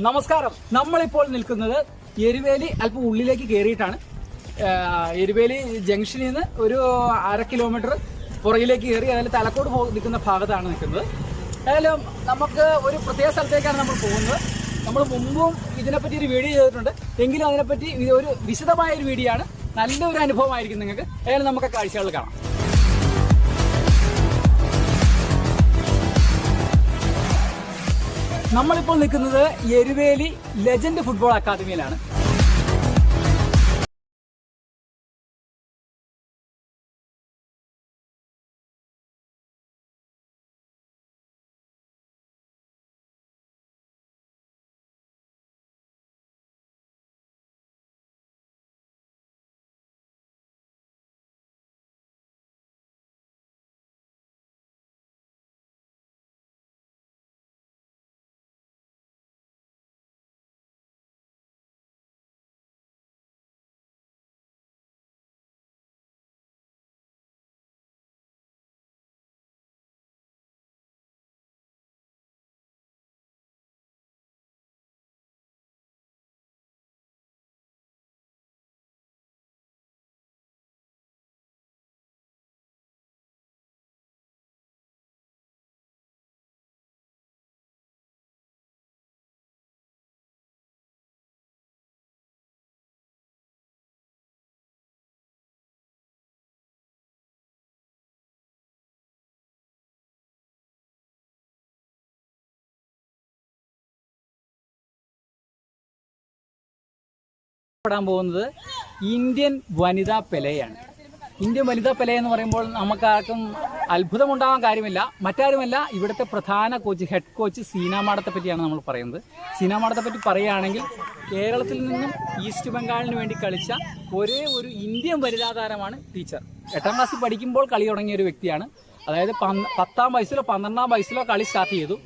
നമസ്കാരം. നമ്മളിപ്പോൾ നിൽക്കുന്നത് എരുവേലി അല്പം ഉള്ളിലേക്ക് കയറിയിട്ടാണ്. എരുവേലി ജംഗ്ഷനിൽ നിന്ന് ഒരു 1/2 കിലോമീറ്റർ പുറകിലേക്ക് കയറി അതിൽ തലക്കോട് നിൽക്കുന്ന ഭാഗത്താണ് നിൽക്കുന്നത്. ഏതായാലും നമുക്ക് ഒരു പ്രത്യേക സ്ഥലത്തേക്കാണ് നമ്മൾ പോകുന്നത്. നമ്മൾ മുമ്പും ഇതിനെപ്പറ്റി ഒരു വീഡിയോ ചെയ്തിട്ടുണ്ട്, എങ്കിലും അതിനെപ്പറ്റി ഒരു വിശദമായ ഒരു വീഡിയോ ആണ്. നല്ലൊരു അനുഭവമായിരിക്കും നിങ്ങൾക്ക്. ഏതായാലും നമുക്ക് കാഴ്ചകൾ കാണാം. നമ്മളിപ്പോൾ നിൽക്കുന്നത് എരുവേലി ലെജൻഡ് ഫുട്ബോൾ അക്കാദമിയിലാണ്. പ്പെടാൻ പോകുന്നത് ഇന്ത്യൻ വനിതാ പെലെയാണ്. ഇന്ത്യൻ വനിതാ പെലെ എന്ന് പറയുമ്പോൾ നമുക്കാർക്കും അത്ഭുതമുണ്ടാകാൻ കാര്യമില്ല. മറ്റാരുമല്ല, ഇവിടുത്തെ പ്രധാന കോച്ച്, ഹെഡ് കോച്ച് സീന മാഡത്തെ പറ്റിയാണ് നമ്മൾ പറയുന്നത്. സീന മാഡത്തെ പറ്റി പറയുകയാണെങ്കിൽ കേരളത്തിൽ നിന്നും ഈസ്റ്റ് ബംഗാളിന് വേണ്ടി കളിച്ച ഒരേ ഒരു ഇന്ത്യൻ വനിതാ താരമാണ് ടീച്ചർ. 8ാം ക്ലാസ്സിൽ പഠിക്കുമ്പോൾ കളി തുടങ്ങിയ ഒരു വ്യക്തിയാണ്. അതായത് 10ാം വയസ്സിലോ 12ാം വയസ്സിലോ കളി സ്റ്റാർട്ട് ചെയ്തു.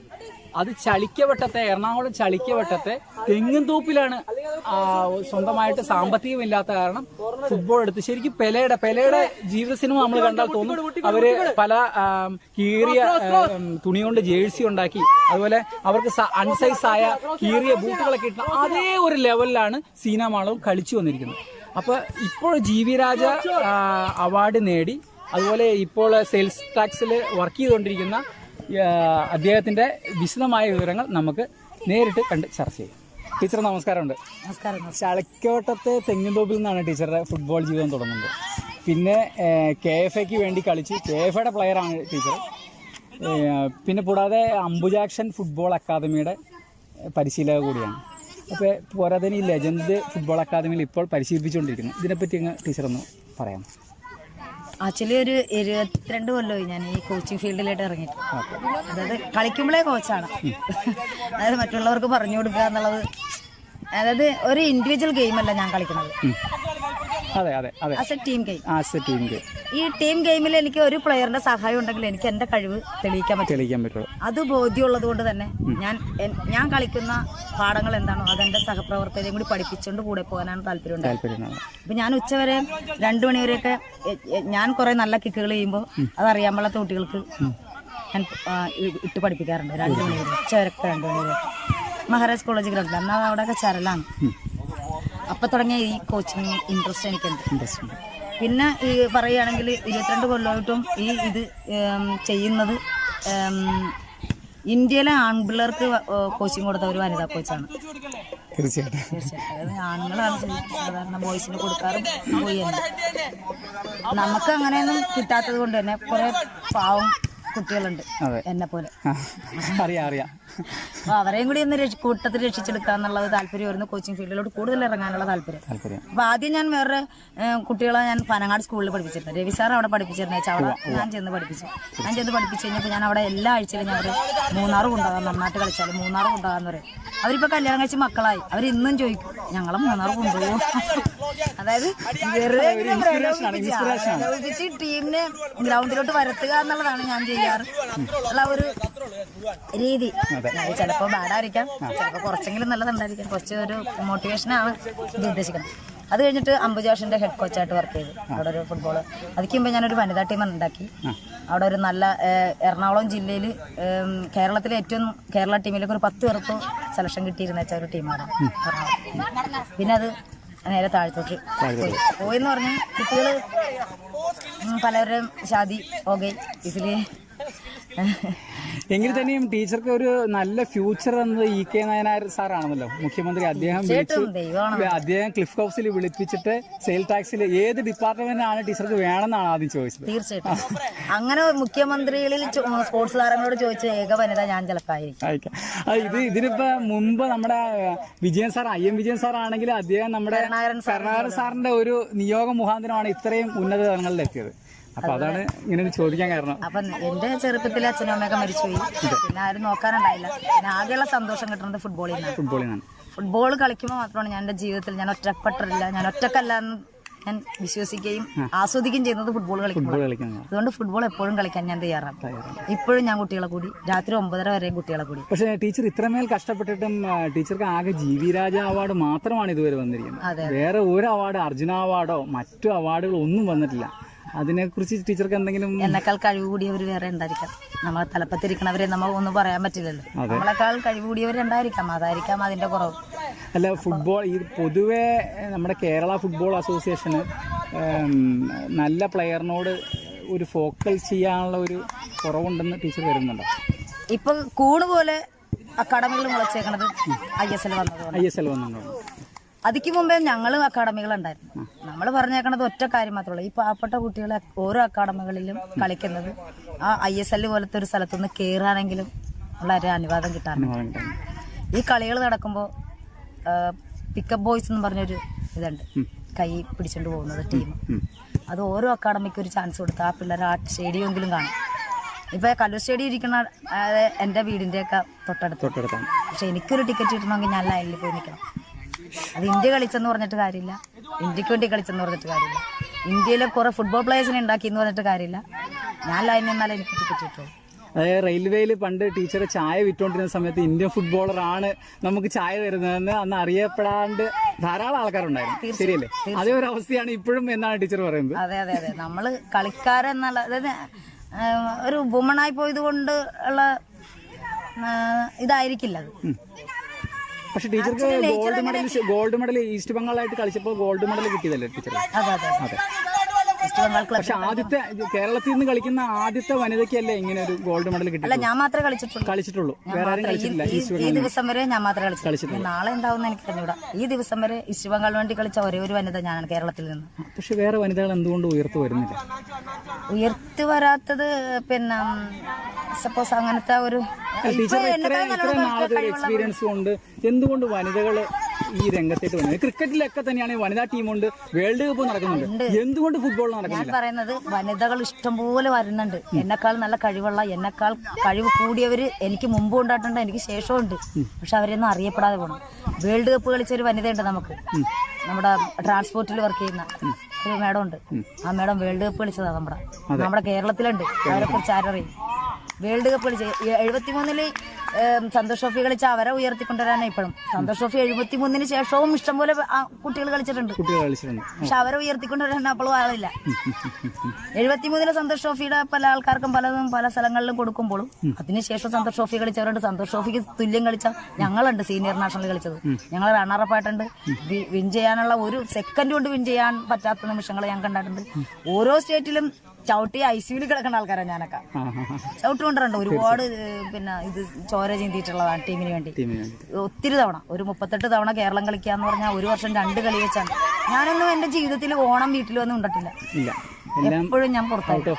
അത് ചളിക്കവട്ടത്തെ, എറണാകുളം ചളിക്കവട്ടത്തെ തെങ്ങുംതോപ്പിലാണ്. സ്വന്തമായിട്ട് സാമ്പത്തികമില്ലാത്ത കാരണം ഫുട്ബോൾ എടുത്ത് ശരിക്കും പെലെയുടെ ജീവിത സിനിമ നമ്മൾ കണ്ടാൽ തോന്നും അവര് പല കീറിയ തുണി കൊണ്ട് ജേഴ്സി ഉണ്ടാക്കി, അതുപോലെ അവർക്ക് അൺസൈസായ കീറിയ ബൂട്ടുകളൊക്കെ ഇട്ട അതേ ഒരു ലെവലിലാണ് സീന മാളവും കളിച്ചു വന്നിരിക്കുന്നത്. അപ്പൊ ഇപ്പോൾ ജി.വി. രാജ അവാർഡ് നേടി, അതുപോലെ ഇപ്പോൾ സെയിൽസ് ടാക്സിൽ വർക്ക് ചെയ്തുകൊണ്ടിരിക്കുന്ന അദ്ദേഹത്തിന്റെ വിശദമായ വിവരങ്ങൾ നമുക്ക് നേരിട്ട് കണ്ട് ചർച്ച ചെയ്യാം. ടീച്ചർ നമസ്കാരമുണ്ട്. നമസ്കാരം. ചളിക്കവട്ടത്തെ തെങ്ങിൻതോപ്പിൽ നിന്നാണ് ടീച്ചറുടെ ഫുട്ബോൾ ജീവിതം തുടങ്ങുന്നത്. പിന്നെ KFAക്ക് വേണ്ടി കളിച്ച് KFAയുടെ പ്ലെയറാണ് ടീച്ചർ. പിന്നെ കൂടാതെ അംബുജാക്ഷൻ ഫുട്ബോൾ അക്കാദമിയുടെ പരിശീലക കൂടിയാണ്. അപ്പോൾ പോരാതെ ഈ ലെജൻഡ് ഫുട്ബോൾ അക്കാദമിയിൽ ഇപ്പോൾ പരിശീലിപ്പിച്ചുകൊണ്ടിരിക്കുന്നു. ഇതിനെപ്പറ്റി അങ്ങ് ടീച്ചർ ഒന്ന് പറയാം. ആക്ച്വലി ഒരു 72 കൊല്ലമായി ഞാൻ ഈ കോച്ചിങ് ഫീൽഡിലായിട്ട് ഇറങ്ങിയിട്ട്. അതായത് കളിക്കുമ്പോഴേ കോച്ചാണ്. അതായത് മറ്റുള്ളവർക്ക് പറഞ്ഞു കൊടുക്കുക എന്നുള്ളത്, അതായത് ഒരു ഇൻഡിവിജ്വൽ ഗെയിമല്ല ഞാൻ കളിക്കുന്നത്. As A team game. ഈ ടീം ഗെയിമിൽ എനിക്ക് ഒരു പ്ലെയറിന്റെ സഹായം ഉണ്ടെങ്കിൽ എനിക്ക് എന്റെ കഴിവ് തെളിയിക്കാൻ പറ്റും. അത് ബോധ്യമുള്ളത് കൊണ്ട് തന്നെ ഞാൻ കളിക്കുന്ന പാഠങ്ങൾ എന്താണോ അതെന്റെ സഹപ്രവർത്തകരെയും കൂടി പഠിപ്പിച്ചുകൊണ്ട് കൂടെ പോകാനാണ് താല്പര്യം. അപ്പൊ ഞാൻ ഉച്ചവരെ 2 മണിവരെയൊക്കെ ഞാൻ കുറെ നല്ല കിക്കുകൾ ചെയ്യുമ്പോൾ അതറിയാൻ പാടാത്ത കുട്ടികൾക്ക് ഞാൻ ഇട്ട് പഠിപ്പിക്കാറുണ്ട്. 2 മണിവരെ ഉച്ചവരൊക്കെ 2 മണിവരെ മഹാരാജ് കോളേജ് ഗ്രൗണ്ടിൽ. എന്നാൽ അവിടെയൊക്കെ ചരലാണ്. അപ്പൊ തുടങ്ങിയ ഈ കോച്ചിങ് ഇൻട്രസ്റ്റ് എനിക്കുണ്ട്. പിന്നെ ഈ പറയുകയാണെങ്കിൽ 22 കൊല്ലമായിട്ടും ഇത് ചെയ്യുന്നത് ഇന്ത്യയിലെ ആൺപിള്ളേർക്ക് കോച്ചിങ് കൊടുത്ത ഒരു വനിതാ കോച്ചാണ്. തീർച്ചയായിട്ടും അതായത് ആണുങ്ങളാണ് സാധാരണ ബോയ്സിന് കൊടുക്കാറും പോയി. നമുക്ക് അങ്ങനെയൊന്നും കിട്ടാത്തത് കൊണ്ട് തന്നെ കുറെ പാവം കുട്ടികളുണ്ട് എന്നെ പോലെ. അപ്പൊ അവരെയും കൂടി ഒന്ന് കൂട്ടത്തിൽ രക്ഷിച്ചെടുക്കുക എന്നുള്ളത് താല്പര്യമായിരുന്നു. കോച്ചിങ് ഫീൽഡിലോട്ട് കൂടുതൽ ഇറങ്ങാനുള്ള താല്പര്യം. അപ്പൊ ആദ്യം ഞാൻ വേറെ കുട്ടികളെ ഞാൻ പനങ്ങാട് സ്കൂളിൽ പഠിപ്പിച്ചിരുന്നു. രവി സാർ അവിടെ പഠിപ്പിച്ചിരുന്നു. അവിടെ ഞാൻ ചെന്ന് പഠിപ്പിച്ചു കഴിഞ്ഞപ്പോൾ ഞാൻ അവിടെ എല്ലാ ആഴ്ചയിലും ഞാൻ അവരെ മൂന്നാറ് കൊണ്ടുപോകാം, നന്നായിട്ട് കളിച്ചാലും മൂന്നാറ് കൊണ്ടുപോകാന്ന് പറയും. അവരിപ്പോ കല്യാണം കഴിച്ച് മക്കളായി. അവരിന്നും ചോദിക്കും ഞങ്ങളെ മൂന്നാറ് കൊണ്ടുപോകും. അതായത് വെറുതെ ടീമിനെ ഗ്രൗണ്ടിലോട്ട് വരുത്തുക എന്നുള്ളതാണ് ഞാൻ ചെയ്യാറ് ഉള്ള ഒരു രീതി. ചിലപ്പോൾ ബാഡായിരിക്കാം, ചിലപ്പോൾ കുറച്ചെങ്കിലും നല്ലതുണ്ടായിരിക്കാം. കുറച്ച് ഒരു മോട്ടിവേഷനാണ് ഇത് ഉദ്ദേശിക്കുന്നത്. അത് കഴിഞ്ഞിട്ട് അംബുജാഷിന്റെ ഹെഡ് കോച്ചായിട്ട് വർക്ക് ചെയ്തു അവിടെ ഒരു ഫുട്ബോൾ. അതിക്ക് മുമ്പ് ഞാനൊരു വനിതാ ടീം ഉണ്ടാക്കി. അവിടെ ഒരു നല്ല എറണാകുളം ജില്ലയിൽ കേരളത്തിലെ ഏറ്റവും കേരള ടീമിലേക്ക് ഒരു 10 പേർക്ക് സെലക്ഷൻ കിട്ടിയിരുന്ന ഒരു ടീമാണ്. പിന്നെ അത് നേരെ താഴത്തോട്ട് പോയെന്ന് പറഞ്ഞാൽ കുട്ടികൾ പലവരും ഷാദി ഓകെ ഇതില്. എങ്കിൽ തന്നെയും ടീച്ചർക്ക് ഒരു നല്ല ഫ്യൂച്ചർ എന്നത് EK നായനാർ സാറാണല്ലോ മുഖ്യമന്ത്രി. അദ്ദേഹം ക്ലിഫ് ഹൗസിൽ വിളിപ്പിച്ചിട്ട് സെയിൽ ടാക്സിൽ ഏത് ഡിപ്പാർട്ട്മെന്റാണ് ടീച്ചർക്ക് വേണമെന്നാണ് ആദ്യം ചോദിച്ചത്. തീർച്ചയായിട്ടും അങ്ങനെ മുഖ്യമന്ത്രികളിൽ സ്പോർട്സ് താരങ്ങളോട് ചോദിച്ച ഏക വനിത ഞാൻ ചിലപ്പായിരിക്കും. ഇതിനിപ്പോ മുമ്പ് നമ്മുടെ Vijayan sir IM Vijayan sir ആണെങ്കിൽ അദ്ദേഹം നമ്മുടെ കരുണാകരൻ സാറിന്റെ ഒരു നിയോഗ മുഖാന്തരമാണ് ഇത്രയും ഉന്നത തലങ്ങളിലെത്തിയത്. അപ്പൊ അതാണ് ഇങ്ങനെ ചോദിക്കാൻ കാരണം. അപ്പൊ എന്റെ ചെറുപ്പത്തിൽ അച്ഛനും അമ്മയൊക്കെ മരിച്ചുപോയി. പിന്നെ ആരും നോക്കാനുണ്ടായില്ല. പിന്നെ ആകെയുള്ള സന്തോഷം കിട്ടുന്നത് ഫുട്ബോളിൽ നിന്നാണ്. ഫുട്ബോൾ കളിക്കുമ്പോൾ മാത്രമാണ് ഞാൻ എന്റെ ജീവിതത്തിൽ ഞാൻ ഒറ്റപ്പെട്ടില്ല, ഞാൻ ഒറ്റക്കല്ല എന്ന് ഞാൻ വിശ്വസിക്കുകയും ആസ്വദിക്കുകയും ചെയ്യുന്നത് ഫുട്ബോൾ കളിക്കുമ്പോൾ. അതുകൊണ്ട് ഫുട്ബോൾ എപ്പോഴും കളിക്കാൻ ഞാൻ തയ്യാറാണ്. ഇപ്പോഴും ഞാൻ കുട്ടികളെ കൂടി രാത്രി 9:30 വരെയും കുട്ടികളെ കൂടി. പക്ഷേ ടീച്ചർ ഇത്രമേൽ കഷ്ടപ്പെട്ടിട്ടും ടീച്ചർക്ക് ആകെ GV രാജ അവാർഡ് മാത്രമാണ് ഇതുവരെ വന്നിരിക്കുന്നത്. വേറെ ഒരു അവാർഡ്, അർജുന അവാർഡോ മറ്റു അവാർഡുകളോ ഒന്നും വന്നിട്ടില്ല. അതിനെക്കുറിച്ച് ടീച്ചർക്ക് എന്തെങ്കിലും? എന്നെക്കാൾ കഴിവ് കൂടിയവർ വേറെ ഉണ്ടായിരിക്കാം. നമ്മളെ തലപ്പത്തിരിക്കണവരെ നമ്മൾ ഒന്നും പറയാൻ പറ്റില്ലല്ലോ. നമ്മളെക്കാൾ കഴിവ് കൂടിയവരുണ്ടായിരിക്കാം, അതായിരിക്കാം അതിന്റെ കുറവ്. അല്ല, ഫുട്ബോൾ ഈ പൊതുവെ നമ്മുടെ കേരള ഫുട്ബോൾ അസോസിയേഷന് നല്ല പ്ലെയറിനോട് ഒരു ഫോക്കൽ ചെയ്യാനുള്ള ഒരു കുറവുണ്ടെന്ന് ടീച്ചർ കരുതുന്നുണ്ടോ? ഇപ്പൊ കൂടുപോലെ അക്കാഡമികൾ മുളച്ചേക്കണത് ISL വന്നതുകൊണ്ട്. അതിക്ക് മുമ്പേ ഞങ്ങൾ അക്കാഡമികൾ ഉണ്ടായിരുന്നു. നമ്മൾ പറഞ്ഞേക്കണത് ഒറ്റ കാര്യം മാത്രമേ, ഈ പാവപ്പെട്ട കുട്ടികളെ ഓരോ അക്കാഡമികളിലും കളിക്കുന്നത് ആ ISL പോലത്തെ ഒരു സ്ഥലത്തുനിന്ന് കയറാനെങ്കിലും ഉള്ള ഒരു അനുവാദം കിട്ടാറുണ്ട്. ഈ കളികൾ നടക്കുമ്പോൾ പിക്കപ്പ് ബോയ്സ് എന്ന് പറഞ്ഞൊരു ഇതുണ്ട്, കൈ പിടിച്ചോണ്ട് പോകുന്നത് ടീം. അത് ഓരോ അക്കാഡമിക്ക് ഒരു ചാൻസ് കൊടുത്ത് ആ പിള്ളേർ ആ സ്റ്റേഡിയമെങ്കിലും കാണും. ഇപ്പൊ കല്ലൂർ സ്റ്റേഡിയം ഇരിക്കുന്ന എന്റെ വീടിന്റെയൊക്കെ തൊട്ടടുത്താണ്. പക്ഷെ എനിക്കൊരു ടിക്കറ്റ് കിട്ടണമെങ്കിൽ ഞാൻ ലൈനിൽ പോയി നിൽക്കണം. അത് ഇന്ത്യ കളിച്ചെന്ന് പറഞ്ഞിട്ട് കാര്യമില്ല, ഇന്ത്യക്ക് വേണ്ടി കളിച്ചെന്ന് പറഞ്ഞിട്ട് കാര്യമില്ല, ഇന്ത്യയിലെ കുറെ ഫുട്ബോൾ പ്ലേയേഴ്സിനെ ഉണ്ടാക്കി എന്ന് പറഞ്ഞിട്ട് കാര്യമില്ല. ഞാൻ ലൈനിൽ നിന്നാലേ എനിക്ക് ടിക്കറ്റ് കിട്ടുള്ളൂ. അതായത് റെയിൽവേയിൽ പണ്ട് ടീച്ചർ ചായ വിറ്റുകൊണ്ടിരുന്ന സമയത്ത് ഇന്ത്യൻ ഫുട്ബോളറാണ് നമുക്ക് ചായ തരുന്നതെന്ന് അന്ന് അറിയപ്പെടാണ്ട് ധാരാളം ആൾക്കാരുണ്ടായിരുന്നു. ശരിയല്ലേ? അതേ ഒരു അവസ്ഥയാണ് ഇപ്പോഴും എന്നാണ് ടീച്ചർ പറയുന്നത്. അതെ നമ്മള് കളിക്കാരെന്നുള്ള, അതായത് ഒരു വുമണായി പോയത് കൊണ്ട് ഉള്ള ഇതായിരിക്കില്ല അത്. പക്ഷെ ടീച്ചർക്ക് ഗോൾഡ് മെഡൽ ഈസ്റ്റ് ബംഗാളായിട്ട് കളിച്ചപ്പോൾ ഗോൾഡ് മെഡൽ കിട്ടിയതല്ലേ ടീച്ചർ? അതെ. പക്ഷെ ആദ്യത്തെ കേരളത്തിൽ നിന്ന് കളിക്കുന്ന ആദ്യത്തെ വനിതയ്ക്കല്ലേ ഇങ്ങനെ ഒരു ഗോൾഡ് മെഡൽ കിട്ടില്ല? ഞാൻ മാത്രമേ കളിച്ചിട്ടുള്ളൂ. വേറെ ആരും കളിച്ചിട്ടില്ല. ഈ ദിവസം വരെ ഞാൻ മാത്രമേ കളിച്ചിട്ടുള്ളൂ. നാളെ എന്താവുന്ന എനിക്ക് അറിഞ്ഞൂടാ. ഈ ദിവസം വരെ ഈസ്റ്റ് ബംഗാൾ വേണ്ടി കളിച്ച ഒരേ ഒരു വനിത ഞാനാണ് കേരളത്തിൽ നിന്ന്. പക്ഷെ വേറെ വനിതകൾ എന്തുകൊണ്ട് ഉയർത്തു വരുന്നില്ല? ഉയർത്തു വരാത്തത് പിന്നെ സപ്പോസ് അങ്ങനത്തെ ഒരു എക്സ്പീരിയൻസ് കൊണ്ട് എന്തുകൊണ്ട് വനിതകൾ ഈ രംഗത്തേക്ക് വന്നത്? ക്രിക്കറ്റിലൊക്കെ തന്നെയാണ് വനിതാ ടീമുണ്ട്, വേൾഡ് കപ്പ് നടക്കുന്നുണ്ട്, എന്തുകൊണ്ട് ഫുട്ബോൾ നടക്കുന്നില്ല? ഞാൻ പറയുന്നത് വനിതകൾ ഇഷ്ടംപോലെ വരുന്നുണ്ട്. എന്നെക്കാൾ നല്ല കഴിവുള്ള, എന്നെക്കാൾ കഴിവ് കൂടിയവര് എനിക്ക് മുമ്പ് ഉണ്ടായിട്ടുണ്ട്, എനിക്ക് ശേഷമുണ്ട്. പക്ഷെ അവരൊന്നും അറിയപ്പെടാതെ പോകണം. വേൾഡ് കപ്പ് കളിച്ച ഒരു വനിതയുണ്ട് നമുക്ക്, നമ്മുടെ ട്രാൻസ്പോർട്ടിൽ വർക്ക് ചെയ്യുന്ന ഒരു മേഡം ഉണ്ട്. ആ മേഡം വേൾഡ് കപ്പ് കളിച്ചതാണ് നമ്മുടെ കേരളത്തിലുണ്ട്. അവരെ കുറിച്ച് ആരറിയും? വേൾഡ് കപ്പ് കളിച്ച് 73-ല് സന്തോഷ് ട്രോഫി കളിച്ച അവരെ ഉയർത്തിക്കൊണ്ടുവരാനാണ് ഇപ്പോഴും. സന്തോഷ് ട്രോഫി 73-ന് ശേഷവും ഇഷ്ടംപോലെ കുട്ടികൾ കളിച്ചിട്ടുണ്ട്. പക്ഷെ അവരെ ഉയർത്തിക്കൊണ്ടുവരാൻ അപ്പോഴും ആളില്ല. 73-ലെ സന്തോഷ് ട്രോഫിയുടെ പല ആൾക്കാർക്കും പലതും പല സ്ഥലങ്ങളിലും കൊടുക്കുമ്പോഴും അതിനുശേഷം സന്തോഷ് ട്രോഫി കളിച്ചവരുണ്ട്. സന്തോഷ് ട്രോഫിക്ക് തുല്യം കളിച്ച ഞങ്ങളുണ്ട്, സീനിയർ നാഷണൽ കളിച്ചത്. ഞങ്ങൾ റണ്ണറപ്പായിട്ടുണ്ട്. വിൻ ചെയ്യാനുള്ള ഒരു സെക്കൻഡ് കൊണ്ട് വിൻ ചെയ്യാൻ പറ്റാത്ത നിമിഷങ്ങൾ ഞാൻ കണ്ടിട്ടുണ്ട്. ഓരോ സ്റ്റേറ്റിലും ചവിട്ടി ICUവിൽ കിടക്കുന്ന ആൾക്കാരാണ് ഞാനൊക്കെ. ചവിട്ട് കൊണ്ടിട്ടുണ്ട് ഒരുപാട്. പിന്നെ ഇത് ചോര ചീന്തിയിട്ടുള്ളതാണ് ടീമിന് വേണ്ടി ഒത്തിരി തവണ. ഒരു 38 തവണ കേരളം കളിക്കാന്ന് പറഞ്ഞാൽ ഒരു വർഷം 2 കളി വെച്ചാണ്. ഞാനൊന്നും എന്റെ ജീവിതത്തിൽ ഓണം വീട്ടിൽ വന്ന് കണ്ടിട്ടില്ല. എപ്പോഴും ഞാൻ പുറത്തായിരുന്നു,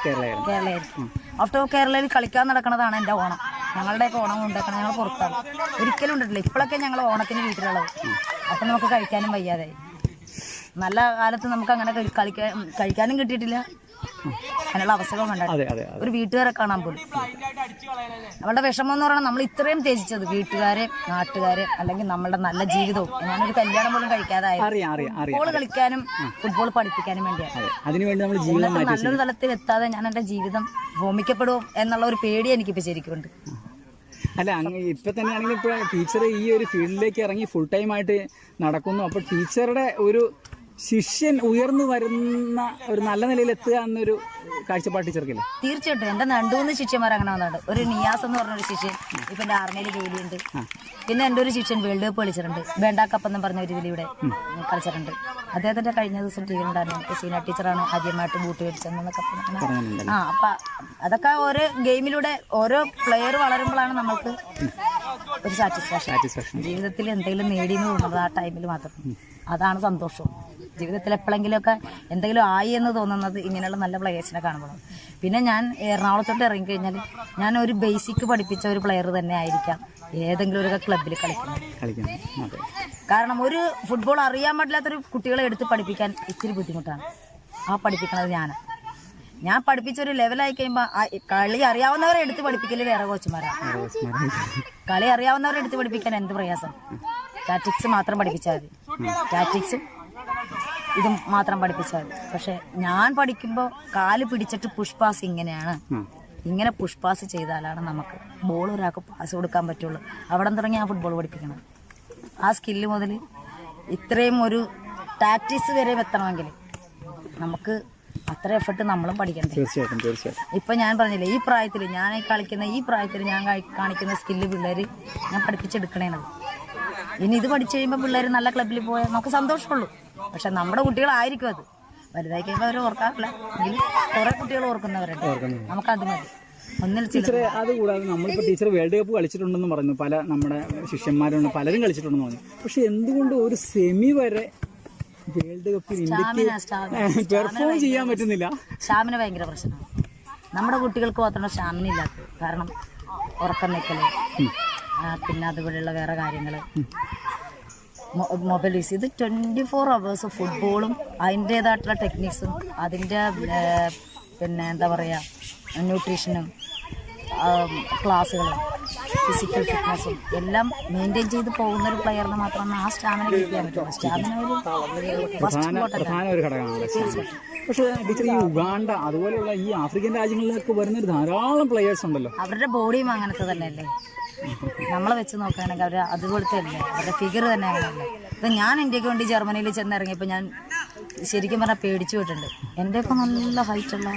കേരളയായിരിക്കും. ഔട്ട് ഓഫ് കേരളയിൽ കളിക്കാൻ നടക്കുന്നതാണ് എന്റെ ഓണം. ഞങ്ങളുടെയൊക്കെ ഓണം ഉണ്ടാക്കണം, ഞങ്ങൾ പുറത്താണ്. ഒരിക്കലും ഉണ്ടിട്ടില്ല. ഇപ്പോഴൊക്കെ ഞങ്ങൾ ഓണത്തിന് വീട്ടിലുള്ളത്. അപ്പൊ നമുക്ക് കഴിക്കാനും വയ്യാതായി. നല്ല കാലത്ത് നമുക്ക് അങ്ങനെ കഴിക്കാനും കിട്ടിയിട്ടില്ല. അങ്ങനെയുള്ള അവസ്ഥകൾ കണ്ടായിരുന്നു. ഒരു വീട്ടുകാരെ കാണാൻ പോലും. നമ്മളുടെ വിഷമം എന്ന് പറഞ്ഞാൽ നമ്മൾ ഇത്രയും ത്യജിച്ചത് വീട്ടുകാരെ, നാട്ടുകാരെ, അല്ലെങ്കിൽ നമ്മളുടെ നല്ല ജീവിതവും. ഞാനൊരു കല്യാണം പോലും കഴിക്കാതായത് ഫുട്ബോൾ കളിക്കാനും ഫുട്ബോൾ പഠിപ്പിക്കാനും വേണ്ടിയാണ്. നല്ലൊരു തലത്തിൽ എത്താതെ ഞാൻ എന്റെ ജീവിതം ഹോമിക്കപ്പെടുമോ എന്നുള്ള ഒരു പേടി എനിക്കിപ്പോ ശരിക്കുണ്ട്. അല്ല, ഇപ്പൊ തന്നെയാണെങ്കിൽ ഇപ്പൊ ടീച്ചർ ഈ ഒരു ഫീൽഡിലേക്ക് ഇറങ്ങി ഫുൾ ടൈം ആയിട്ട് നടക്കുന്നു. അപ്പൊ ടീച്ചറുടെ ഒരു ശിഷ്യൻ ഉയർന്നു വരുന്ന ഒരു നല്ല നിലയിൽ എത്തുക എന്നൊരു കാഴ്ചപ്പാട് ടീച്ചർക്കില്ല? തീർച്ചയായിട്ടും. എന്റെ 2-3 ശിഷ്യന്മാർ അങ്ങനെ വന്നിട്ടുണ്ട്. ഒരു നിയാസ് എന്ന് പറഞ്ഞൊരു ശിഷ്യൻ ഇപ്പൊ എന്റെ ആർമിയിൽ ജോലിയുണ്ട്. പിന്നെ എന്റെ ഒരു ശിഷ്യൻ വേൾഡ് കപ്പ് കളിച്ചിട്ടുണ്ട്. ബേണ്ട കപ്പ് എന്ന് പറഞ്ഞ ഒരു ഇതിലൂടെ കളിച്ചിട്ടുണ്ട്. അദ്ദേഹത്തിന്റെ കഴിഞ്ഞ ദിവസം ടി വി ഉണ്ടായിരുന്നു. സീന ടീച്ചറാണ് ആദ്യമായിട്ട് ബൂട്ട് മേടിച്ചതെന്നൊക്കെ പറഞ്ഞു. അപ്പൊ അതൊക്കെ ഓരോ ഗെയിമിലൂടെ ഓരോ പ്ലെയർ വളരുമ്പോഴാണ് നമ്മൾക്ക് ഒരു സാറ്റിസ്ഫാക്ഷൻ. ജീവിതത്തിൽ എന്തെങ്കിലും നേടിയെന്ന് തോന്നുന്നത് ആ ടൈമിൽ മാത്രം. അതാണ് സന്തോഷം. ജീവിതത്തിൽ എപ്പോഴെങ്കിലുമൊക്കെ എന്തെങ്കിലും ആയി എന്ന് തോന്നുന്നത് ഇങ്ങനെയുള്ള നല്ല പ്ലെയേഴ്സിനെ കാണുമ്പോൾ. പിന്നെ ഞാൻ എറണാകുളത്തോട്ട് ഇറങ്ങിക്കഴിഞ്ഞാൽ ഞാൻ ഒരു ബേസിക് പഠിപ്പിച്ച ഒരു പ്ലെയർ തന്നെ ആയിരിക്കാം ഏതെങ്കിലും ഒരു ക്ലബിൽ കളിക്കുന്നത്. കാരണം ഒരു ഫുട്ബോൾ അറിയാൻ പാടില്ലാത്തൊരു കുട്ടികളെ എടുത്ത് പഠിപ്പിക്കാൻ ഇത്തിരി ബുദ്ധിമുട്ടാണ്. ആ പഠിപ്പിക്കുന്നത് ഞാൻ പഠിപ്പിച്ചൊരു ലെവലായി കഴിയുമ്പോൾ കളി അറിയാവുന്നവരെ എടുത്ത് പഠിപ്പിക്കല് വേറെ കോച്ചുമാരാണ്. കളി അറിയാവുന്നവരെ എടുത്ത് പഠിപ്പിക്കാൻ എന്ത് പ്രയാസം. ടാറ്റിക്സ് മാത്രം പഠിപ്പിച്ചാൽ മതി. ടാറ്റിക്സും ഇതും മാത്രം പഠിപ്പിച്ചാൽ മതി. പക്ഷെ ഞാൻ പഠിക്കുമ്പോൾ കാല് പിടിച്ചിട്ട് പുഷ് പാസ് ഇങ്ങനെയാണ്, ഇങ്ങനെ പുഷ് പാസ് ചെയ്താലാണ് നമുക്ക് ബോൾ ഒരാൾക്ക് പാസ് കൊടുക്കാൻ പറ്റുള്ളൂ. അവിടെ തുടങ്ങി ആ ഫുട്ബോൾ പഠിപ്പിക്കണം. ആ സ്കില്ല് മുതൽ ഇത്രയും ഒരു ടാക്ടിക്സ് വരെ എത്തണമെങ്കിൽ നമുക്ക് അത്ര എഫർട്ട് നമ്മളും പഠിക്കണം. തീർച്ചയായിട്ടും. ഇപ്പൊ ഞാൻ പറഞ്ഞില്ലേ, ഈ പ്രായത്തിൽ ഞാൻ പ്രായത്തിൽ ഞാൻ കാണിക്കുന്ന സ്കില്ല് പിള്ളേര് ഞാൻ പഠിപ്പിച്ചെടുക്കണേണത്. ഇനി ഇത് പഠിച്ചു കഴിയുമ്പോൾ പിള്ളേർ നല്ല ക്ലബ്ബിൽ പോയാൽ നമുക്ക് സന്തോഷമുള്ളൂ. പക്ഷെ നമ്മുടെ കുട്ടികളായിരിക്കും അത്. വലുതായി കഴിയുമ്പോൾ അവർ ഓർക്കാറില്ല. എങ്കിൽ കുറെ കുട്ടികൾ ഓർക്കുന്നവരുണ്ട്. നമുക്കത് മതി. ടീച്ചറെ, അതുകൂടാതെ നമ്മളിപ്പോൾ ടീച്ചർ വേൾഡ് കപ്പ് കളിച്ചിട്ടുണ്ടെന്ന് പറഞ്ഞു. പല നമ്മുടെ ശിഷ്യന്മാരുണ്ട്, പലരും കളിച്ചിട്ടുണ്ടെന്ന് പറഞ്ഞു. പക്ഷെ എന്തുകൊണ്ട് ഒരു സെമി വരെ വേൾഡ് കപ്പിൽ ഇന്ത്യക്ക് പെർഫോം ചെയ്യാൻ പറ്റുന്നില്ല? സ്റ്റാമിന ഭയങ്കര പ്രശ്നമാണ്. നമ്മുടെ കുട്ടികൾക്ക് മാത്രമേ സ്റ്റാമിന ഇല്ലാത്തത്. കാരണം ഉറക്കം നിൽക്കല്, പിന്നെ അതുപോലെയുള്ള വേറെ കാര്യങ്ങൾ, മൊബൈൽ യൂസ്. ഇത് 24 hours ഫുട്ബോളും അതിൻ്റേതായിട്ടുള്ള ടെക്നിക്സും അതിൻ്റെ പിന്നെ എന്താ പറയുക ന്യൂട്രീഷനും ക്ലാസ്സുകളും ഫിസിക്കൽ ഫിറ്റ്നസ്സും എല്ലാം മെയിൻറ്റെയിൻ ചെയ്ത് പോകുന്ന ഒരു പ്ലെയറിന് മാത്രമാണ് ആ സ്റ്റാമിന കീപ്പ് ചെയ്യാൻ പറ്റുള്ളൂ. സ്റ്റാമിന പ്രധാന ഒരു ഘടകമാണ്. പക്ഷേ ടീച്ചർ, ഈ ഉഗാണ്ട അതുപോലെയുള്ള ഈ ആഫ്രിക്കൻ രാജ്യങ്ങളിലൊക്കെ വരുന്ന ധാരാളം പ്ലെയേഴ്സ് ഉണ്ടല്ലോ. അവരുടെ ബോഡിയും അങ്ങനത്തെ തന്നെ അല്ലേ? നമ്മളെ വെച്ച് നോക്കുകയാണെങ്കിൽ അവർ അതുപോലത്തെ അല്ലേ? അവരുടെ ഫിഗർ തന്നെ അങ്ങനെയല്ലേ? ഇപ്പം ഞാൻ ഇന്ത്യക്ക് വേണ്ടി ജർമ്മനിയിൽ ചെന്നിറങ്ങിയപ്പോൾ ഞാൻ ശരിക്കും പറഞ്ഞാൽ പേടിച്ചു പോയിട്ടുണ്ട്. എൻ്റെയൊക്കെ നല്ല ഹൈറ്റുള്ള